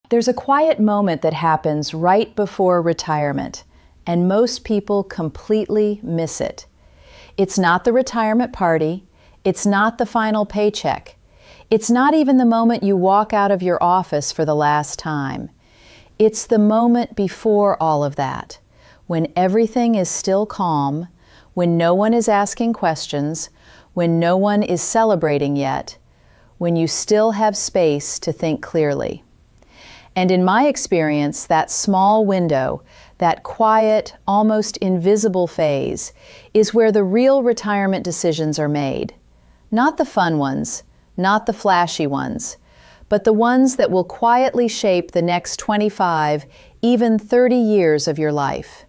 There's a quiet moment that happens right before retirement, and most people completely miss it. It's not the retirement party. It's not the final paycheck. It's not even the moment you walk out of your office for the last time. It's the moment before all of that, when everything is still calm, when no one is asking questions, when no one is celebrating yet, when you still have space to think clearly. And in my experience, that small window, that quiet, almost invisible phase, is where the real retirement decisions are made. Not the fun ones, not the flashy ones, but the ones that will quietly shape the next 25, even 30 years of your life.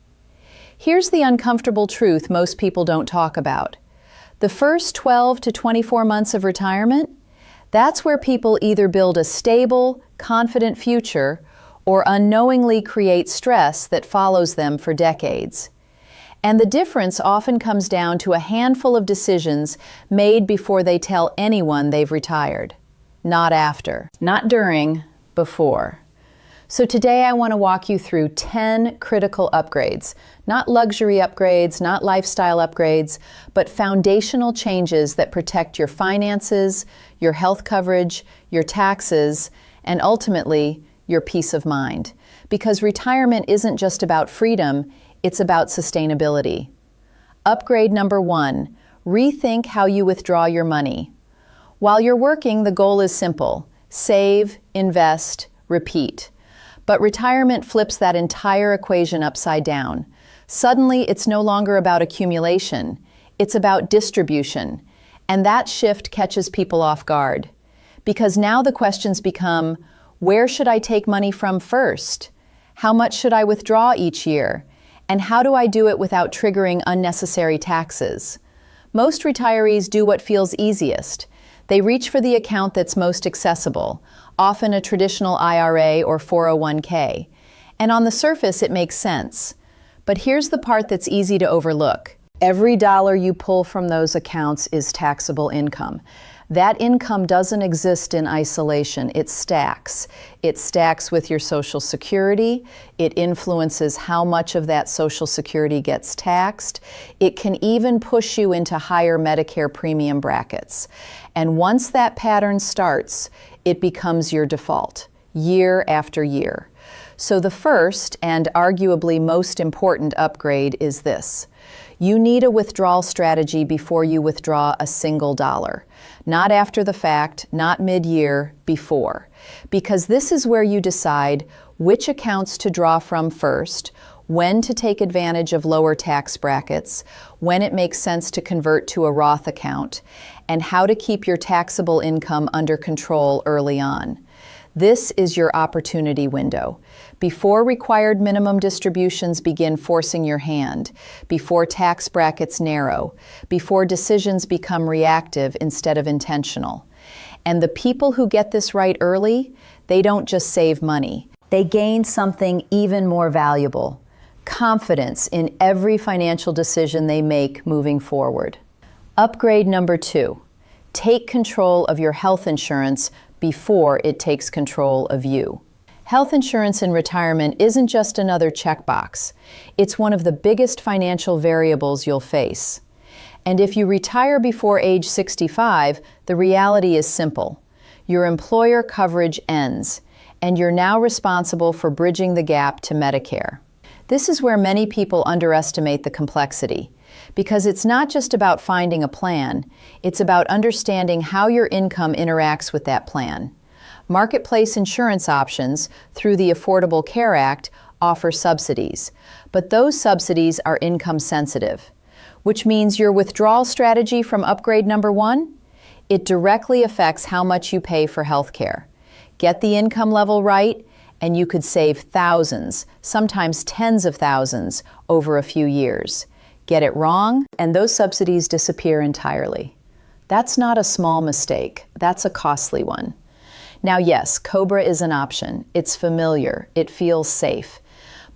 Here's the uncomfortable truth most people don't talk about. The first 12 to 24 months of retirement, that's where people either build a stable, confident future or unknowingly create stress that follows them for decades. And the difference often comes down to a handful of decisions made before they tell anyone they've retired. Not after, not during, before. So today I want to walk you through 10 critical upgrades, not luxury upgrades, not lifestyle upgrades, but foundational changes that protect your finances, your health coverage, your taxes, and ultimately, your peace of mind. Because retirement isn't just about freedom, it's about sustainability. Upgrade number 1, rethink how you withdraw your money. While you're working, the goal is simple: save, invest, repeat. But retirement flips that entire equation upside down. Suddenly, it's no longer about accumulation, it's about distribution. And that shift catches people off guard. Because now the questions become, where should I take money from first? How much should I withdraw each year? And how do I do it without triggering unnecessary taxes? Most retirees do what feels easiest. They reach for the account that's most accessible, often a traditional IRA or 401k. And on the surface, it makes sense. But here's the part that's easy to overlook. Every dollar you pull from those accounts is taxable income. That income doesn't exist in isolation. It stacks. It stacks with your Social Security. It influences how much of that Social Security gets taxed. It can even push you into higher Medicare premium brackets. And once that pattern starts, it becomes your default, year after year. So the first and arguably most important upgrade is this. You need a withdrawal strategy before you withdraw a single dollar. Not after the fact, not mid-year, before. Because this is where you decide which accounts to draw from first, when to take advantage of lower tax brackets, when it makes sense to convert to a Roth account, and how to keep your taxable income under control early on. This is your opportunity window. Before required minimum distributions begin forcing your hand, before tax brackets narrow, before decisions become reactive instead of intentional. And the people who get this right early, they don't just save money. They gain something even more valuable: confidence in every financial decision they make moving forward. Upgrade number 2, take control of your health insurance before it takes control of you. Health insurance in retirement isn't just another checkbox. It's one of the biggest financial variables you'll face. And if you retire before age 65, the reality is simple. Your employer coverage ends, and you're now responsible for bridging the gap to Medicare. This is where many people underestimate the complexity, because it's not just about finding a plan, it's about understanding how your income interacts with that plan. Marketplace insurance options, through the Affordable Care Act, offer subsidies, but those subsidies are income sensitive, which means your withdrawal strategy from upgrade number 1, it directly affects how much you pay for health care. Get the income level right, and you could save thousands, sometimes tens of thousands, over a few years. Get it wrong, and those subsidies disappear entirely. That's not a small mistake, that's a costly one. Now yes, COBRA is an option. It's familiar, it feels safe,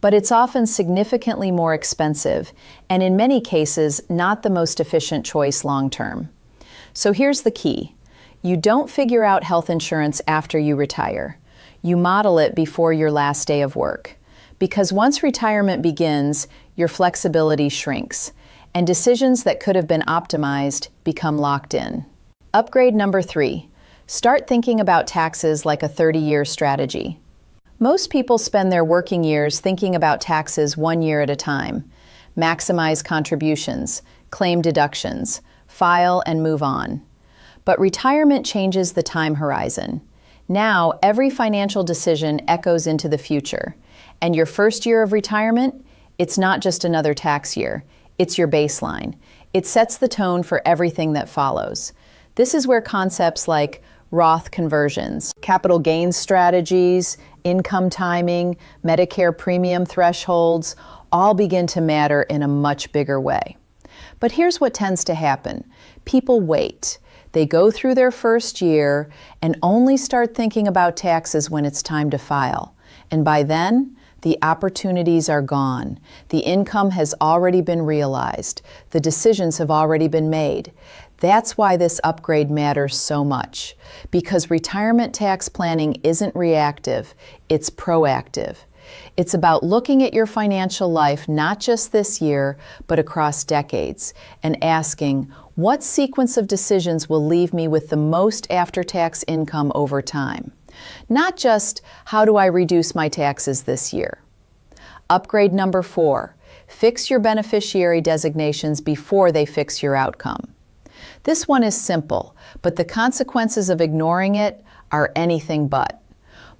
but it's often significantly more expensive, and in many cases, not the most efficient choice long-term. So here's the key. You don't figure out health insurance after you retire. You model it before your last day of work. Because once retirement begins, your flexibility shrinks, and decisions that could have been optimized become locked in. Upgrade number 3. Start thinking about taxes like a 30-year strategy. Most people spend their working years thinking about taxes 1 year at a time. Maximize contributions, claim deductions, file and move on. But retirement changes the time horizon. Now, every financial decision echoes into the future. And your first year of retirement, it's not just another tax year. It's your baseline. It sets the tone for everything that follows. This is where concepts like Roth conversions, capital gains strategies, income timing, Medicare premium thresholds, all begin to matter in a much bigger way. But here's what tends to happen. People wait. They go through their first year and only start thinking about taxes when it's time to file. And by then, the opportunities are gone. The income has already been realized. The decisions have already been made. That's why this upgrade matters so much, because retirement tax planning isn't reactive, it's proactive. It's about looking at your financial life not just this year, but across decades, and asking, what sequence of decisions will leave me with the most after-tax income over time? Not just, how do I reduce my taxes this year? Upgrade number 4, fix your beneficiary designations before they fix your outcome. This one is simple, but the consequences of ignoring it are anything but.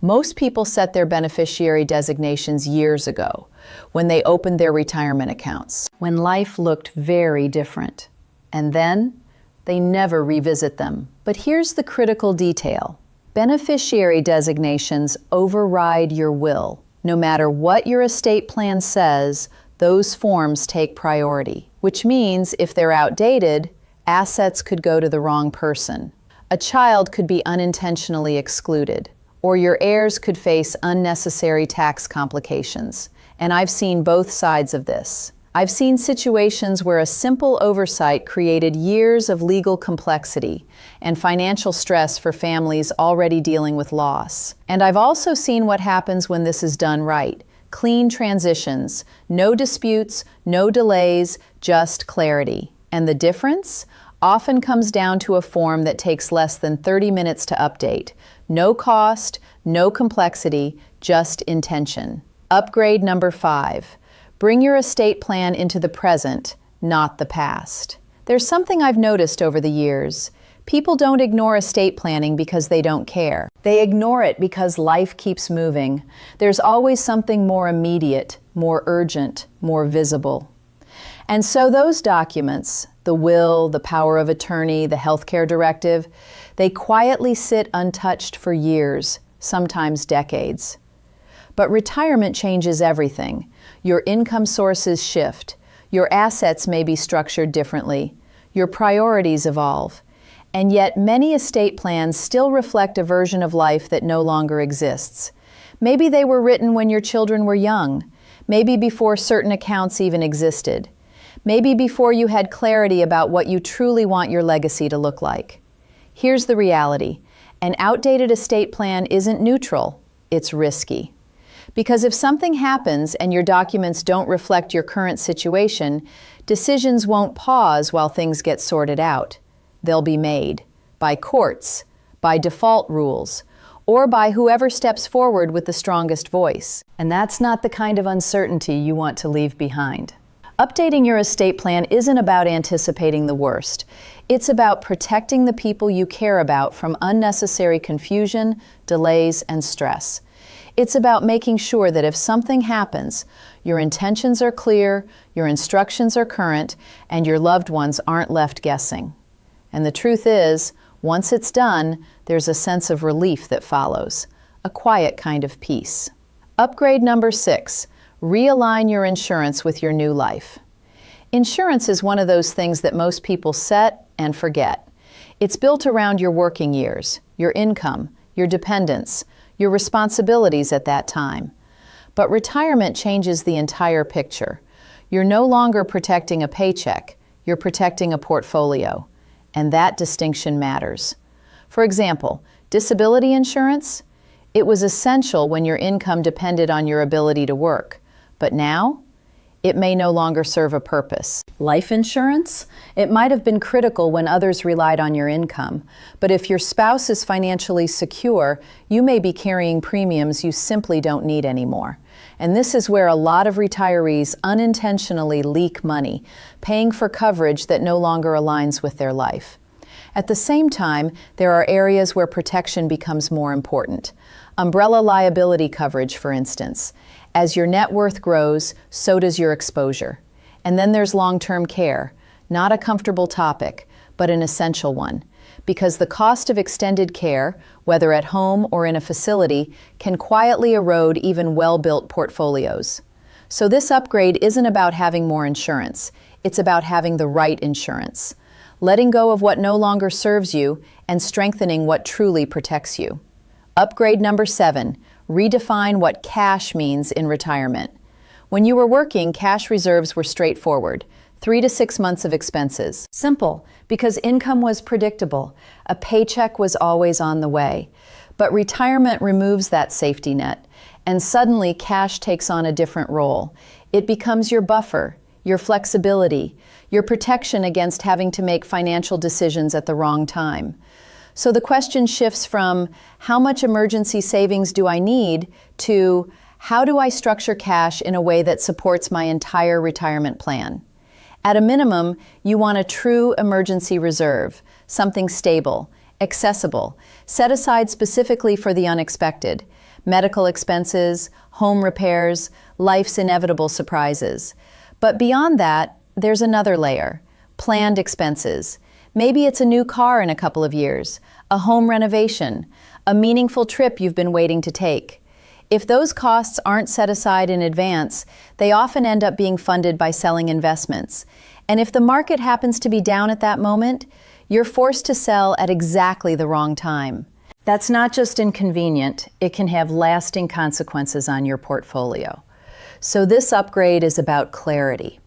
Most people set their beneficiary designations years ago, when they opened their retirement accounts, when life looked very different. And then, they never revisit them. But here's the critical detail. Beneficiary designations override your will. No matter what your estate plan says, those forms take priority, which means if they're outdated, assets could go to the wrong person. A child could be unintentionally excluded, or your heirs could face unnecessary tax complications. And I've seen both sides of this. I've seen situations where a simple oversight created years of legal complexity and financial stress for families already dealing with loss. And I've also seen what happens when this is done right. Clean transitions, no disputes, no delays, just clarity. And the difference often comes down to a form that takes less than 30 minutes to update. No cost, no complexity, just intention. Upgrade number 5. Bring your estate plan into the present, not the past. There's something I've noticed over the years. People don't ignore estate planning because they don't care. They ignore it because life keeps moving. There's always something more immediate, more urgent, more visible. And so those documents, the will, the power of attorney, the healthcare directive, they quietly sit untouched for years, sometimes decades. But retirement changes everything. Your income sources shift. Your assets may be structured differently. Your priorities evolve. And yet many estate plans still reflect a version of life that no longer exists. Maybe they were written when your children were young. Maybe before certain accounts even existed. Maybe before you had clarity about what you truly want your legacy to look like. Here's the reality. An outdated estate plan isn't neutral, it's risky. Because if something happens and your documents don't reflect your current situation, decisions won't pause while things get sorted out. They'll be made by courts, by default rules, or by whoever steps forward with the strongest voice. And that's not the kind of uncertainty you want to leave behind. Updating your estate plan isn't about anticipating the worst. It's about protecting the people you care about from unnecessary confusion, delays, and stress. It's about making sure that if something happens, your intentions are clear, your instructions are current, and your loved ones aren't left guessing. And the truth is, once it's done, there's a sense of relief that follows, a quiet kind of peace. Upgrade number 6, realign your insurance with your new life. Insurance is one of those things that most people set and forget. It's built around your working years, your income, your dependents, your responsibilities at that time. But retirement changes the entire picture. You're no longer protecting a paycheck, you're protecting a portfolio. And that distinction matters. For example, disability insurance, It was essential when your income depended on your ability to work. But now, it may no longer serve a purpose. Life insurance? It might have been critical when others relied on your income, but if your spouse is financially secure, you may be carrying premiums you simply don't need anymore. And this is where a lot of retirees unintentionally leak money, paying for coverage that no longer aligns with their life. At the same time, there are areas where protection becomes more important. Umbrella liability coverage, for instance. As your net worth grows, so does your exposure. And then there's long-term care, not a comfortable topic, but an essential one, because the cost of extended care, whether at home or in a facility, can quietly erode even well-built portfolios. So this upgrade isn't about having more insurance, it's about having the right insurance, letting go of what no longer serves you and strengthening what truly protects you. Upgrade number 7. Redefine what cash means in retirement. When you were working, cash reserves were straightforward. 3 to 6 months of expenses. Simple, because income was predictable. A paycheck was always on the way. But retirement removes that safety net, and suddenly cash takes on a different role. It becomes your buffer, your flexibility, your protection against having to make financial decisions at the wrong time. So the question shifts from how much emergency savings do I need to how do I structure cash in a way that supports my entire retirement plan? At a minimum, you want a true emergency reserve, something stable, accessible, set aside specifically for the unexpected, medical expenses, home repairs, life's inevitable surprises. But beyond that, there's another layer, planned expenses. Maybe it's a new car in a couple of years, a home renovation, a meaningful trip you've been waiting to take. If those costs aren't set aside in advance, they often end up being funded by selling investments. And if the market happens to be down at that moment, you're forced to sell at exactly the wrong time. That's not just inconvenient, it can have lasting consequences on your portfolio. So this upgrade is about clarity,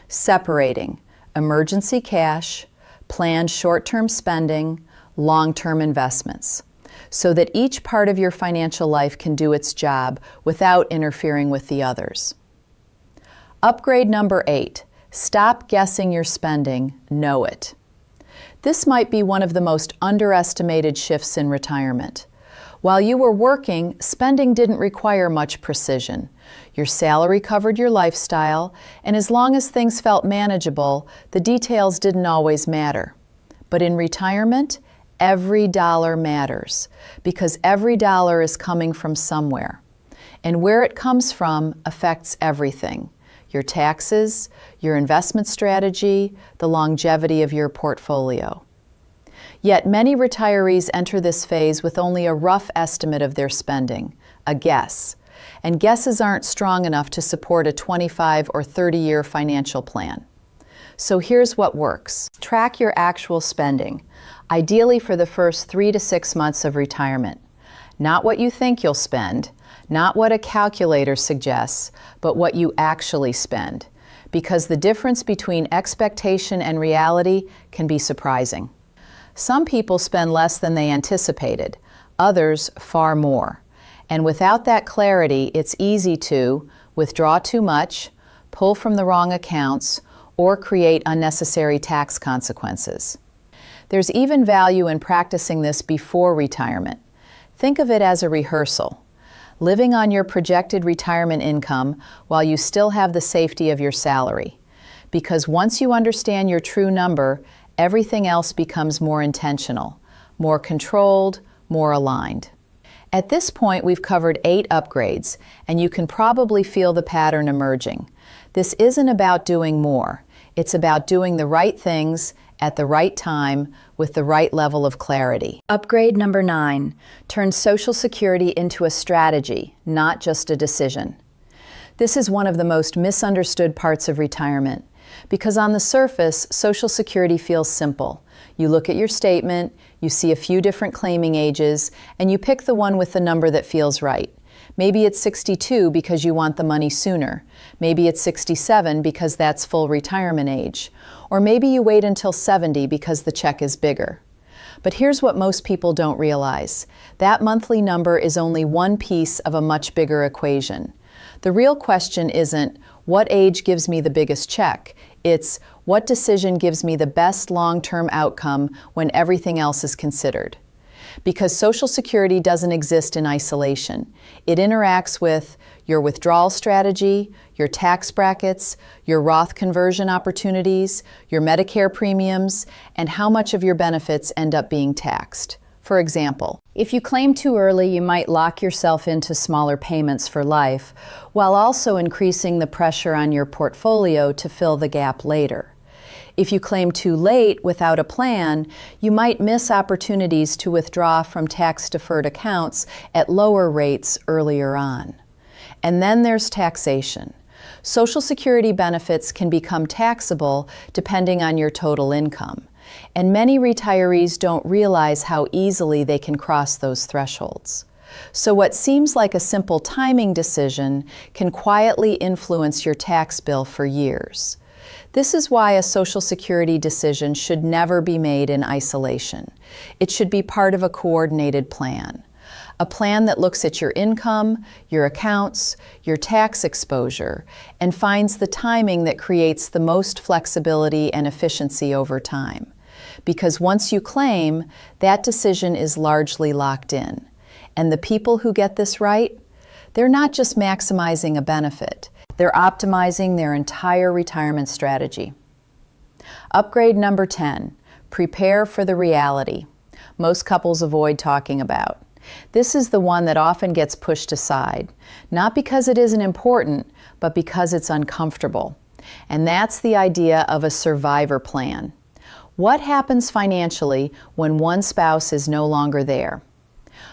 separating emergency cash, planned short-term spending, long-term investments, so that each part of your financial life can do its job without interfering with the others. Upgrade number 8, stop guessing your spending, know it. This might be one of the most underestimated shifts in retirement. While you were working, spending didn't require much precision. Your salary covered your lifestyle, and as long as things felt manageable, the details didn't always matter. But in retirement, every dollar matters, because every dollar is coming from somewhere. And where it comes from affects everything: your taxes, your investment strategy, the longevity of your portfolio. Yet many retirees enter this phase with only a rough estimate of their spending, a guess. And guesses aren't strong enough to support a 25 or 30-year financial plan. So here's what works. Track your actual spending, ideally for the first 3 to 6 months of retirement. Not what you think you'll spend, not what a calculator suggests, but what you actually spend. Because the difference between expectation and reality can be surprising. Some people spend less than they anticipated, others far more. And without that clarity, it's easy to withdraw too much, pull from the wrong accounts, or create unnecessary tax consequences. There's even value in practicing this before retirement. Think of it as a rehearsal, living on your projected retirement income while you still have the safety of your salary. Because once you understand your true number, everything else becomes more intentional, more controlled, more aligned. At this point, we've covered 8 upgrades, and you can probably feel the pattern emerging. This isn't about doing more. It's about doing the right things at the right time with the right level of clarity. Upgrade number 9, turn Social Security into a strategy, not just a decision. This is one of the most misunderstood parts of retirement, because on the surface, Social Security feels simple. You look at your statement, you see a few different claiming ages, and you pick the one with the number that feels right. Maybe it's 62 because you want the money sooner. Maybe it's 67 because that's full retirement age. Or maybe you wait until 70 because the check is bigger. But here's what most people don't realize. That monthly number is only one piece of a much bigger equation. The real question isn't, what age gives me the biggest check? It's, what decision gives me the best long-term outcome when everything else is considered? Because Social Security doesn't exist in isolation. It interacts with your withdrawal strategy, your tax brackets, your Roth conversion opportunities, your Medicare premiums, and how much of your benefits end up being taxed. For example, if you claim too early, you might lock yourself into smaller payments for life, while also increasing the pressure on your portfolio to fill the gap later. If you claim too late without a plan, you might miss opportunities to withdraw from tax-deferred accounts at lower rates earlier on. And then there's taxation. Social Security benefits can become taxable depending on your total income, and many retirees don't realize how easily they can cross those thresholds. So what seems like a simple timing decision can quietly influence your tax bill for years. This is why a Social Security decision should never be made in isolation. It should be part of a coordinated plan. A plan that looks at your income, your accounts, your tax exposure, and finds the timing that creates the most flexibility and efficiency over time. Because once you claim, that decision is largely locked in. And the people who get this right, they're not just maximizing a benefit. They're optimizing their entire retirement strategy. Upgrade number 10, prepare for the reality. Most couples avoid talking about. This is the one that often gets pushed aside, not because it isn't important, but because it's uncomfortable. And that's the idea of a survivor plan. What happens financially when one spouse is no longer there?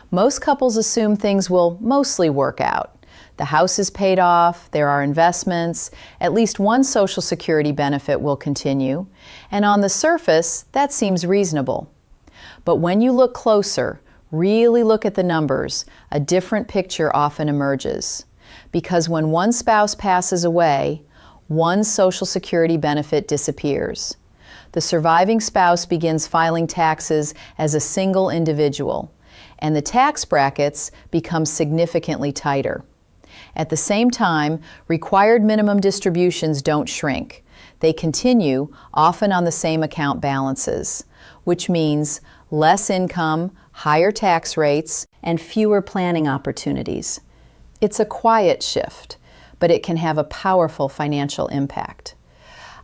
Most couples assume things will mostly work out. The house is paid off, there are investments, at least one Social Security benefit will continue, and on the surface, that seems reasonable. But when you look closer, really look at the numbers, a different picture often emerges. Because when one spouse passes away, one Social Security benefit disappears. The surviving spouse begins filing taxes as a single individual, and the tax brackets become significantly tighter. At the same time, required minimum distributions don't shrink. They continue, often on the same account balances, which means less income, higher tax rates, and fewer planning opportunities. It's a quiet shift, but it can have a powerful financial impact.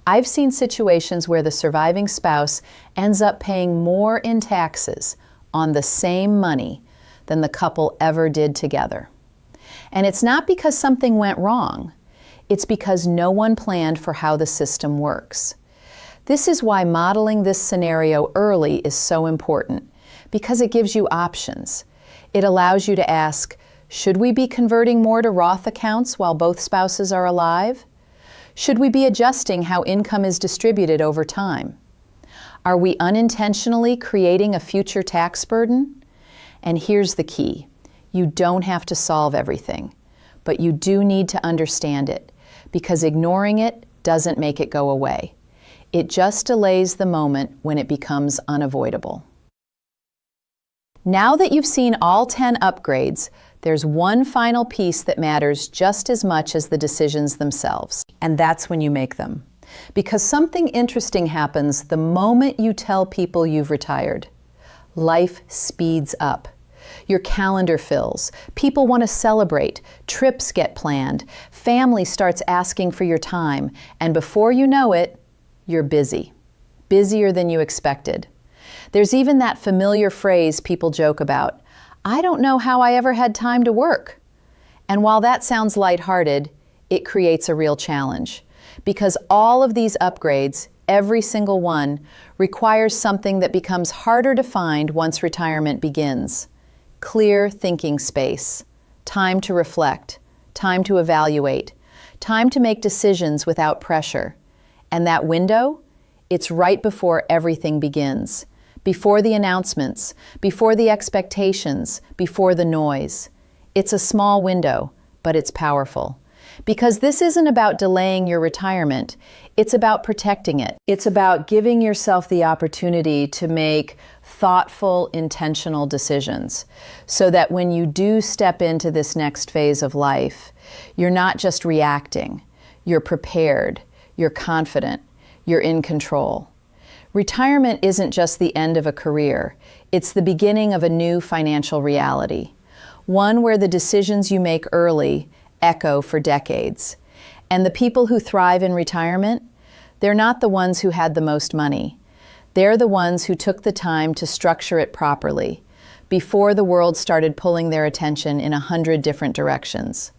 I've seen situations where the surviving spouse ends up paying more in taxes on the same money than the couple ever did together. And it's not because something went wrong. It's because no one planned for how the system works. This is why modeling this scenario early is so important, because it gives you options. It allows you to ask, should we be converting more to Roth accounts while both spouses are alive? Should we be adjusting how income is distributed over time? Are we unintentionally creating a future tax burden? And here's the key. You don't have to solve everything, but you do need to understand it, because ignoring it doesn't make it go away. It just delays the moment when it becomes unavoidable. Now that you've seen all 10 upgrades, there's one final piece that matters just as much as the decisions themselves, and that's when you make them. Because something interesting happens the moment you tell people you've retired. Life speeds up. Your calendar fills. People want to celebrate. Trips get planned. Family starts asking for your time. And before you know it, you're busy. Busier than you expected. There's even that familiar phrase people joke about, I don't know how I ever had time to work. And while that sounds lighthearted, it creates a real challenge. Because all of these upgrades, every single one, requires something that becomes harder to find once retirement begins. Clear thinking space, time to reflect, time to evaluate, time to make decisions without pressure. And that window, it's right before everything begins, before the announcements, before the expectations, before the noise. It's a small window, but it's powerful. Because this isn't about delaying your retirement, it's about protecting it. It's about giving yourself the opportunity to make thoughtful, intentional decisions so that when you do step into this next phase of life, you're not just reacting, you're prepared, you're confident, you're in control. Retirement isn't just the end of a career, it's the beginning of a new financial reality, one where the decisions you make early echo for decades. And the people who thrive in retirement, they're not the ones who had the most money. They're the ones who took the time to structure it properly before the world started pulling their attention in 100 different directions.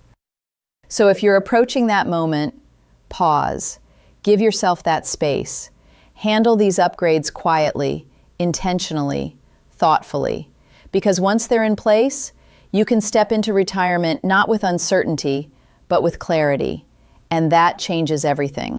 So if you're approaching that moment, pause, give yourself that space. Handle these upgrades quietly, intentionally, thoughtfully, because once they're in place, you can step into retirement not with uncertainty, but with clarity, and that changes everything.